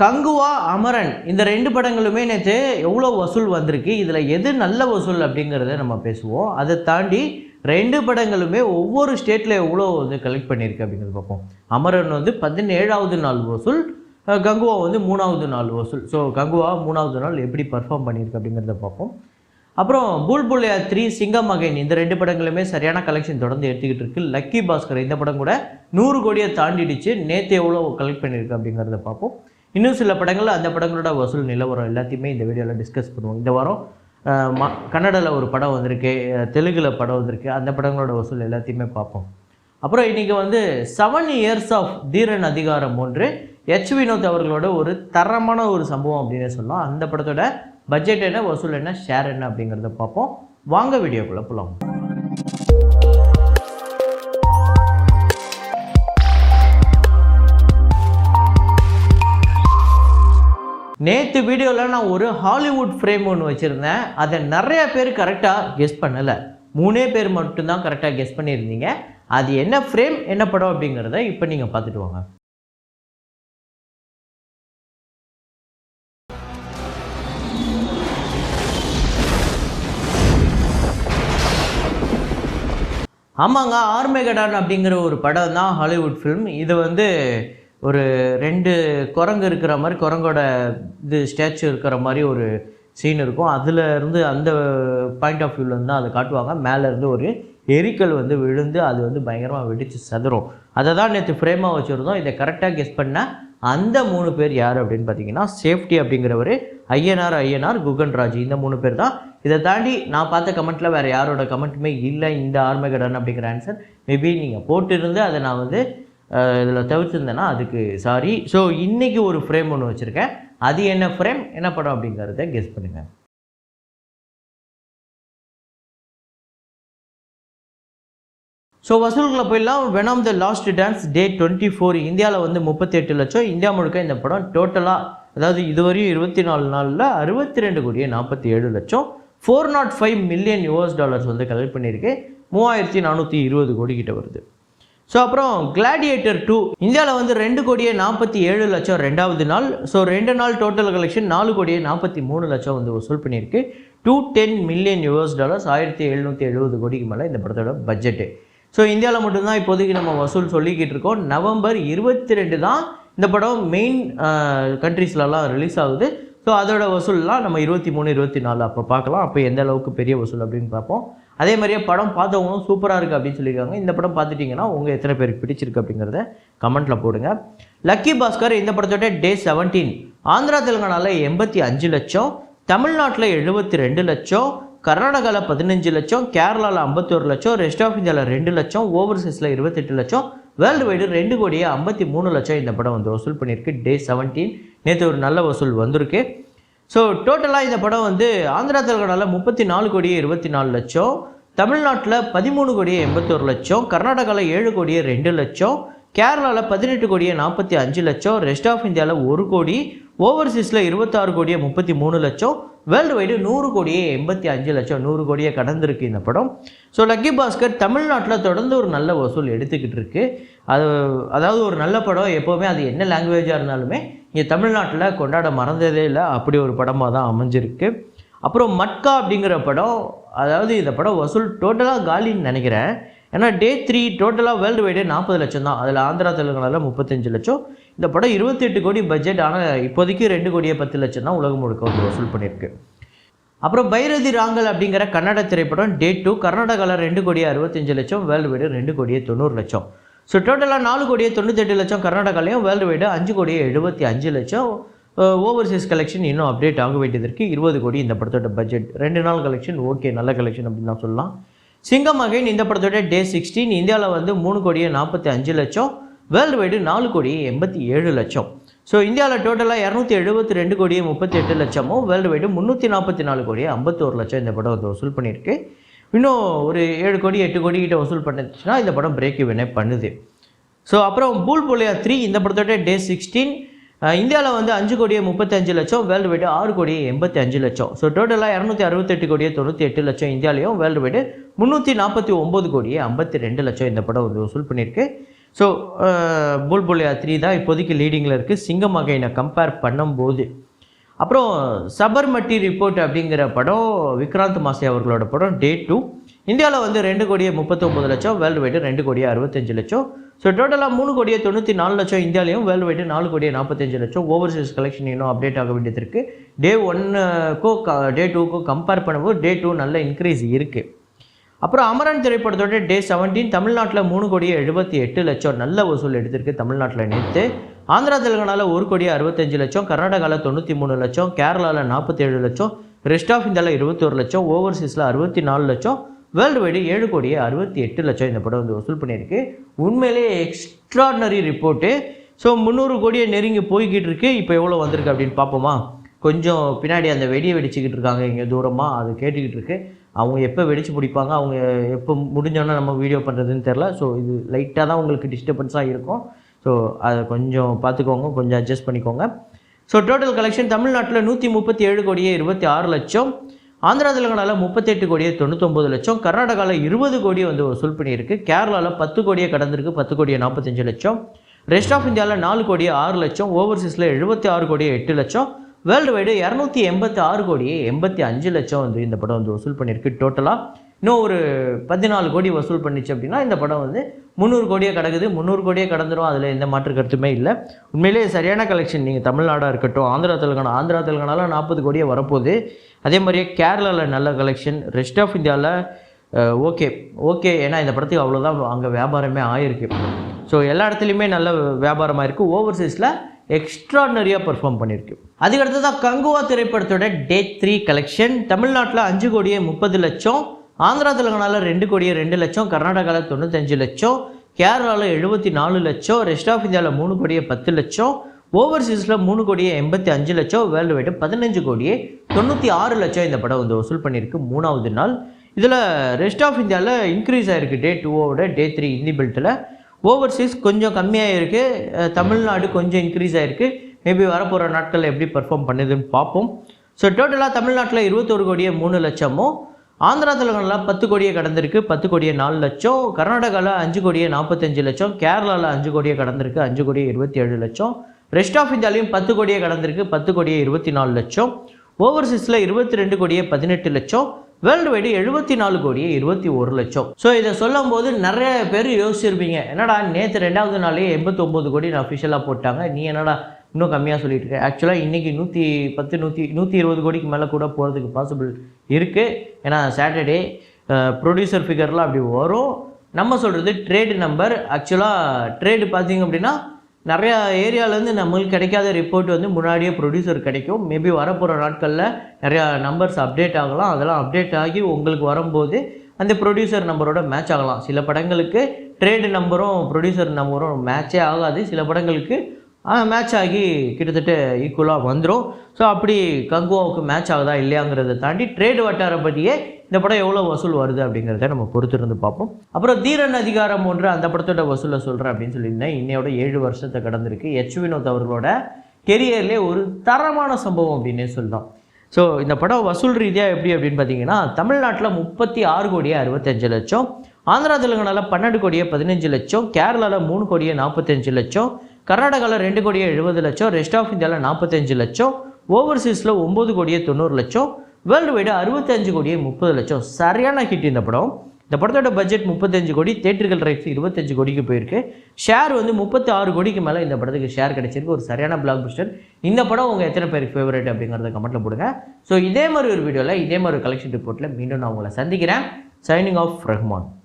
கங்குவா, அமரன் இந்த 2 படங்களுமே நேற்று எவ்வளோ வசூல் வந்திருக்கு, இதில் எது நல்ல வசூல் அப்படிங்கிறத நம்ம பேசுவோம். அதை தாண்டி 2 படங்களுமே ஒவ்வொரு ஸ்டேட்டில் எவ்வளோ வந்து கலெக்ட் பண்ணியிருக்கு அப்படிங்கிறது பார்ப்போம். அமரன் வந்து 17வது நாள் வசூல், கங்குவா வந்து 3வது நாள் வசூல். ஸோ கங்குவா 3வது நாள் எப்படி பர்ஃபார்ம் பண்ணியிருக்கு அப்படிங்கிறத பார்ப்போம். அப்புறம் புல் புல்லையா 3, சிங்கம் அகைன் இந்த 2 படங்களுமே சரியான கலெக்ஷன் தொடர்ந்து எடுத்துக்கிட்டு இருக்கு. லக்கி பாஸ்கர் இந்த படம் கூட 100 கோடியை தாண்டிடுச்சு. நேற்று எவ்வளோ கலெக்ட் பண்ணியிருக்கு அப்படிங்கிறத பார்ப்போம். இன்னும் சில படங்கள் அந்த படங்களோட வசூல் நிலவரம் எல்லாத்தையுமே இந்த வீடியோவில் டிஸ்கஸ் பண்ணுவோம். இந்த வாரம் கன்னடாவில் ஒரு படம் வந்திருக்கு, தெலுங்கில் படம் வந்திருக்கு, அந்த படங்களோட வசூல் எல்லாத்தையுமே பார்ப்போம். அப்புறம் இன்றைக்கி வந்து 7 இயர்ஸ் ஆஃப் தீரன் அதிகாரம் 1 எச் வினோத் அவர்களோட ஒரு தரமான ஒரு சம்பவம் அப்படின்னே சொல்லலாம். அந்த படத்தோட பட்ஜெட் என்ன, வசூல் என்ன, ஷேர் என்ன அப்படிங்கிறத பார்ப்போம். வாங்க வீடியோக்குள்ளே போகலாம். நேற்று வீடியோவில் நான் ஒரு ஹாலிவுட் ஃப்ரேம் ஒன்று வச்சுருந்தேன். அதை நிறைய பேர் கரெக்டாக கெஸ் பண்ணலை. 3 பேர் மட்டும்தான் கரெக்டாக கெஸ் பண்ணியிருந்தீங்க. அது என்ன ஃப்ரேம், என்ன படம் அப்படிங்கிறத இப்போ நீங்கள் பார்த்துட்டு வாங்க. ஆமாங்க, ஆர்மேகடான் அப்படிங்கிற ஒரு படம் தான் ஹாலிவுட் ஃபிலிம். இது வந்து ஒரு 2 குரங்கு இருக்கிற மாதிரி, குரங்கோட இது ஸ்டாச்சு இருக்கிற மாதிரி ஒரு சீன் இருக்கும். அதில் இருந்து அந்த பாயிண்ட் ஆஃப் வியூவில் தான் அதை காட்டுவாங்க. மேலேருந்து ஒரு எரிக்கல் வந்து விழுந்து அது வந்து பயங்கரமாக வெடித்து சதுரும். அதை தான் நேற்று ஃப்ரேமாக வச்சுருந்தோம். இதை கரெக்டாக கெஸ் பண்ண அந்த 3 பேர் யார் அப்படின்னு பார்த்தீங்கன்னா, சேஃப்டி அப்படிங்கிறவர், ஐயனார், குகன்ராஜ் இந்த 3 பேர் தான். இதை தாண்டி நான் பார்த்த கமெண்ட்டில் வேறு யாரோட கமெண்ட்டுமே இல்லை இந்த ஆர்மேகடான் அப்படிங்கிற ஆன்சர். மேபி நீங்கள் போட்டிருந்து அதை நான் வந்து இதில் தவிர்த்துருந்தேன்னா அதுக்கு சாரி. ஸோ இன்றைக்கி ஒரு ஃப்ரேம் ஒன்று வச்சுருக்கேன். அது என்ன ஃப்ரேம், என்ன படம் அப்படிங்கிறத கெஸ் பண்ணுங்கள். ஸோ வசூல்களை போயிடலாம். வெனம் த லாஸ்ட் டான்ஸ் டே 24 இந்தியாவில் வந்து 38 லட்சம். இந்தியா முழுக்க இந்த படம் டோட்டலாக, அதாவது இதுவரையும் 24 நாளில் 62 கோடியே 47 லட்சம், $405 மில்லியன் வந்து கலெக்ட் பண்ணியிருக்கு. 3420 கோடி கிட்ட வருது. ஸோ அப்புறம் கிளாடியேட்டர் 2 இந்தியாவில் வந்து 2 கோடியே 47 லட்சம் 2வது நாள். ஸோ 2 நாள் டோட்டல் கலெக்ஷன் 4 கோடியே 43 லட்சம் வந்து வசூல் பண்ணியிருக்கு. $210 மில்லியன் 1770 கோடிக்கு மேலே இந்த படத்தோட பட்ஜெட்டு. ஸோ இந்தியாவில் மட்டும்தான் இப்போதைக்கு நம்ம வசூல் சொல்லிக்கிட்டு இருக்கோம். நவம்பர் 22 தான் இந்த படம் மெயின் கண்ட்ரீஸ்லலாம் ரிலீஸ் ஆகுது. ஸோ அதோட வசூல்லாம் நம்ம 23, 24 அப்போ பார்க்கலாம். அப்போ எந்த அளவுக்கு பெரிய வசூல் அப்படின்னு பார்ப்போம். அதே மாதிரியே படம் பார்த்தவங்களும் சூப்பராக இருக்குது அப்படின்னு சொல்லியிருக்காங்க. இந்த படம் பார்த்துட்டிங்கன்னா உங்கள் எத்தனை பேருக்கு பிடிச்சிருக்கு அப்படிங்கிறத கமெண்ட்டில் போடுங்க. லக்கி பாஸ்கர் இந்த படத்தோட டே 17 ஆந்திரா தெலுங்கானாவில் 85 லட்சம், தமிழ்நாட்டில் 72 லட்சம், கர்நாடகாவில் 15 லட்சம், கேரளாவில் 51 லட்சம், ரெஸ்ட் ஆஃப் இந்தியாவில் 2 லட்சம், ஓவர்சீஸில் 28 லட்சம், வேர்ல்டு வைடு 2 கோடியே 53 லட்சம் இந்த படம் வந்து வசூல் பண்ணியிருக்கு. டே 17 நேற்று ஒரு நல்ல வசூல் வந்திருக்கு. ஸோ டோட்டலாக இந்த படம் வந்து ஆந்திரா தெலுங்கானாவில் 34 கோடியே 24 லட்சம், தமிழ்நாட்டில் 13 கோடியே 81 லட்சம், கர்நாடகாவில் 7 கோடியே 2 லட்சம், கேரளாவில் 18 கோடியே 45 லட்சம், ரெஸ்ட் ஆஃப் இந்தியாவில் 1 கோடி, ஓவர்சீஸில் 26 கோடியே 33 லட்சம், வேர்ல்டு வைடு 100 கோடியே 85 லட்சம், 100 கோடியே கடந்திருக்கு இந்த படம். ஸோ லக்கி பாஸ்கர் தமிழ்நாட்டில் தொடர்ந்து ஒரு நல்ல வசூல் எடுத்துக்கிட்டு இருக்கு. அதாவது ஒரு நல்ல படம் எப்போவுமே அது என்ன லாங்குவேஜாக இருந்தாலுமே இங்கே தமிழ்நாட்டில் கொண்டாட மறந்ததே இல்லை. அப்படி ஒரு படமாக தான் அமைஞ்சிருக்கு. அப்புறம் மட்கா அப்படிங்கிற படம், அதாவது இந்த படம் வசூல் டோட்டலாக காலின்னு நினைக்கிறேன். ஏன்னா டே 3 டோட்டலாக வேர்ல்டு வைடு 40 லட்சம் தான். அதில் ஆந்திரா தெலுங்கானாவில் 35 லட்சம். இந்த படம் 28 கோடி பட்ஜெட். ஆனால் இப்போதைக்கு 2 கோடியே 10 லட்சம் தான் உலகம் முழுக்க வந்து வசூல் பண்ணியிருக்கு. அப்புறம் பைரதி ராங்கல் அப்படிங்கிற கன்னட திரைப்படம் டே 2 கர்நாடகாவில் 2 கோடியே 65 லட்சம், வேர்ல்டு வைடு 2 கோடியே 90 லட்சம். ஸோ டோட்டலாக 4 கோடியே 98 லட்சம் கர்நாடகாலையும், வேர்ல்டு வைடு 5 கோடியே 75 லட்சம். ஓவர்சீஸ் கலெக்ஷன் இன்னும் அப்டேட் ஆக வேண்டியது இருக்குது. 20 கோடி இந்த படத்தோட பட்ஜெட். 2 நாள் கலெக்ஷன் ஓகே, நல்ல கலெக்ஷன் அப்படின்னு தான் சொல்லலாம். சிங்கம் அகைன் இந்த படத்தோட டே 16 இந்தியாவில் வந்து 3 கோடியே 45 லட்சம், வேர்ல்டு வைடு 4 கோடியே 87 லட்சம். ஸோ இந்தியாவில் டோட்டலாக 272 கோடியே 38 லட்சமும், வேர்ல்டு வைடு 344 கோடியே 51 லட்சம் இந்த படம் வந்து வசூல் பண்ணியிருக்கு. இன்னும் ஒரு 7 கோடி 8 கோடி கிட்ட வசூல் பண்ணிச்சுன்னா இந்த படம் பிரேக் இவனே பண்ணுது. ஸோ அப்புறம் புல் புல்லையா 3 இந்த படத்தோட டே 16 இந்தியாவில் வந்து 5 கோடியே 35 லட்சம், வேர்ல்டு வைடு 6 கோடியே 85 லட்சம். ஸோ டோட்டலாக 268 கோடியே 98 லட்சம் இந்தியாலையும், வேர்ல்டு வைடு 349 கோடியே 52 லட்சம் இந்த படம் வந்து வசூல் பண்ணியிருக்கு. ஸோ புல் புலியா 3 தான் இப்போதைக்கு லீடிங்கில் இருக்குது சிங்கம் அகைனை கம்பேர் பண்ணும்போது. அப்புறம் சபர்மட்டி ரிப்போர்ட் அப்படிங்கிற படம் விக்ராந்த் மாசே அவர்களோட படம் டே 2. இந்தியாவில் வந்து 2,39,00,000, வேர்ல்டு வைடு 2,65,00,000. ஸோ டோட்டலாக 3,94,00,000 இந்தியாவிலையும், வேர்ல்டு வைடு 4,45,00,000. ஓவர்சீஸ் கலெக்ஷன் இன்னும் அப்டேட் ஆக வேண்டியது இருக்குது. டே 1க்கும் டே 2க்கும் கம்பேர் பண்ணும்போது டே 2 நல்ல இன்க்ரீஸ் இருக்குது. அப்புறம் அமரன் திரைப்படத்தோட டே 17 தமிழ்நாட்டில் 3,78,00,000 நல்ல வசூல் எடுத்திருக்கு தமிழ்நாட்டில் நேற்று. ஆந்திரா தெலுங்கானாவில் 1,65,00,000, கர்நாடகாவில் 93,00,000, கேரளாவில் 47,00,000, ரெஸ்ட் ஆஃப் இந்தியாவில் 21,00,000, ஓவர்சீஸில் 64,00,000, வேர்ல்டு வைடு 7,68,00,000 இந்த படம் வந்து வசூல் பண்ணியிருக்கு. உண்மையிலே எக்ஸ்ட்ராடினரி ரிப்போர்ட்டு. ஸோ 300 கோடியை நெருங்கி போய்கிட்டு இருக்கு. இப்போ எவ்வளோ வந்திருக்கு அப்படின்னு பார்ப்போமா? கொஞ்சம் பின்னாடி அந்த வெடியை வெடிச்சிக்கிட்டு இருக்காங்க இங்கே தூரமாக, அது கேட்டுக்கிட்டு இருக்கு. அவங்க எப்போ வெடிச்சு பிடிப்பாங்க, அவங்க எப்போ முடிஞ்சோன்னா நம்ம வீடியோ பண்ணுறதுன்னு தெரில. ஸோ இது லைட்டாக தான் உங்களுக்கு டிஸ்டர்பன்ஸாக இருக்கும். ஸோ அதை கொஞ்சம் பார்த்துக்கோங்க, கொஞ்சம் அட்ஜஸ்ட் பண்ணிக்கோங்க. ஸோ டோட்டல் கலெக்ஷன் தமிழ்நாட்டில் 137,26,00,000, ஆந்திரா தெலுங்கானாவில் 38,99,00,000, கர்நாடகாவில் 20 கோடியை வந்து வசூல் பண்ணியிருக்கு, கேரளாவில் 10 கோடியை கடந்திருக்கு, 10,45,00,000, ரெஸ்ட் ஆஃப் இந்தியாவில் 4,06,00,000, ஓவர்சீஸில் 76,08,00,000, வேர்ல்டு வைடு 286,85,00,000 வந்து இந்த படம் வந்து வசூல் பண்ணியிருக்கு. டோட்டலாக இன்னும் ஒரு 14 கோடி வசூல் பண்ணிச்சு அப்படின்னா இந்த படம் வந்து 300 கோடியே கிடக்குது. 300 கோடியே கடந்துடும், அதில் எந்த மாற்று கருத்துமே இல்லை. உண்மையிலேயே சரியான கலெக்ஷன். நீங்கள் தமிழ்நாடாக இருக்கட்டும், ஆந்திரா தெலுங்கானாவில் 40 கோடியே வரப்போகுது. அதே மாதிரியே கேரளாவில் நல்ல கலெக்ஷன், ரெஸ்ட் ஆஃப் இந்தியாவில் ஓகே ஏன்னா இந்த படத்துக்கு அவ்வளோதான் அங்கே வியாபாரமே ஆயிருக்கு. ஸோ எல்லா இடத்துலையுமே நல்ல வியாபாரமாக இருக்குது. ஓவர்சீஸில் எக்ஸ்ட்ராடனரியாக பெர்ஃபார்ம் பண்ணியிருக்கு. அதுக்கடுத்ததான் கங்குவா திரைப்படத்தோட டே 3 கலெக்ஷன் தமிழ்நாட்டில் 5,30,00,000, ஆந்திரா தெலுங்கானாவில் 2,02,00,000, கர்நாடகாவில் 95,00,000, கேரளாவில் 74,00,000, ரெஸ்ட் ஆஃப் இந்தியாவில் 3,10,00,000, ஓவர்சீஸில் 3,85,00,000, வேர்ல்டு வைடு 15,96,00,000 இந்த படம் வந்து வசூல் பண்ணியிருக்கு 3வது நாள். இதில் ரெஸ்ட் ஆஃப் இந்தியாவில் இன்க்ரீஸ் ஆகிருக்கு டே 2வோட டே 3 ஹிந்தி பெல்ட்டில். ஓவர்சீஸ் கொஞ்சம் கம்மியாக இருக்குது, தமிழ்நாடு கொஞ்சம் இன்க்ரீஸ் ஆகிருக்கு. மேபி வரப்போகிற நாட்களில் எப்படி பர்ஃபார்ம் பண்ணுதுன்னு பார்ப்போம். ஸோ டோட்டலாக தமிழ்நாட்டில் 21,03,00,000, ஆந்திரா தெலுங்கானாவில் 10 கோடியை கடந்திருக்கு, 10,04,00,000, கர்நாடகாவில் 5,45,00,000, கேரளாவில் 5 கோடியை கடந்திருக்கு, 5,27,00,000, ரெஸ்ட் ஆஃப் இந்தியாலையும் 10 கோடியை கடந்திருக்கு, 10,24,00,000, ஓவர்சீஸில் 22,18,00,000, வேர்ல்டு வைடு 74,21,00,000. ஸோ இதை சொல்லும் போது நிறைய பேர் யோசிச்சிருப்பீங்க, என்னடா நேற்று 2வது நாளே 89 கோடி நான் அஃபிஷியலாக போட்டாங்க, நீ என்னடா இன்னும் கம்மியாக சொல்லிட்டு இருக்கேன். ஆக்சுவலாக இன்றைக்கி 120 கோடிக்கு மேலே கூட போகிறதுக்கு பாசிபிள் இருக்குது. ஏன்னா சாட்டர்டே ப்ரொடியூசர் ஃபிகர்லாம் அப்படி வரும். நம்ம சொல்கிறது ட்ரேடு நம்பர். ஆக்சுவலாக ட்ரேடு பார்த்திங்க அப்படின்னா நிறையா ஏரியாவிலேருந்து நம்மளுக்கு கிடைக்காத ரிப்போர்ட் வந்து முன்னாடியே ப்ரொடியூசர் கிடைக்கும். மேபி வரப்போகிற நாட்களில் நிறையா நம்பர்ஸ் அப்டேட் ஆகலாம். அதெல்லாம் அப்டேட் ஆகி உங்களுக்கு வரும்போது அந்த ப்ரொடியூசர் நம்பரோட மேட்ச் ஆகலாம். சில படங்களுக்கு ட்ரேடு நம்பரும் ப்ரொடியூசர் நம்பரும் மேட்சே ஆகாது, சில படங்களுக்கு மேட்ச் ஆகி கிட்டத்தட்ட ஈக்குவலாக வந்துடும். ஸோ அப்படி கங்குவாவுக்கு மேட்ச் ஆகுதா இல்லையாங்கிறத தாண்டி ட்ரேடு வட்டாரப்படியே இந்த படம் எவ்வளோ வசூல் வருது அப்படிங்கிறத நம்ம பொறுத்திருந்து பார்ப்போம். அப்புறம் தீரன் அதிகாரம் 1 அந்த படத்தோட வசூலை சொல்கிறேன் அப்படின்னு சொல்லியிருந்தேன். இன்னையோட 7 வருஷத்தை கடந்திருக்கு. எச் வினோத் அவர்களோட கெரியர்லேயே ஒரு தரமான சம்பவம் அப்படின்னே சொல்லலாம். ஸோ இந்த படம் வசூல் ரீதியாக எப்படி அப்படின்னு பார்த்தீங்கன்னா தமிழ்நாட்டில் 36,65,00,000, ஆந்திரா தெலுங்கானாவில் 12,15,00,000, கேரளாவில் 3,45,00,000, கர்நாடகாவில் 2,70,00,000, ரெஸ்ட் ஆஃப் இந்தியாவில் 45,00,000, ஓவர்சீஸில் 9,90,00,000, வேர்ல்டு வைடு 65,30,00,000. சரியான ஹிட் இந்த படம். இந்த படத்தோட பட்ஜெட் 35 கோடி, தேட்டர்கள் ரைட்ஸ் 25 கோடிக்கு போயிருக்கு. ஷேர் வந்து 36 கோடிக்கு மேலே இந்த படத்துக்கு ஷேர் கிடைச்சிருக்கு. ஒரு சரியான பிளாக் பஸ்டர். இந்த படம் உங்கள் எத்தனை பேருக்கு ஃபேவரட் அப்படிங்கிறத கமெண்ட்டில் போடுங்க. ஸோ இதே மாதிரி ஒரு வீடியோவில் இதே மாதிரி ஒரு கலெக்ஷன் ரிப்போர்ட்டில் மீண்டும் நான் உங்களை சந்திக்கிறேன். Signing off Rahman.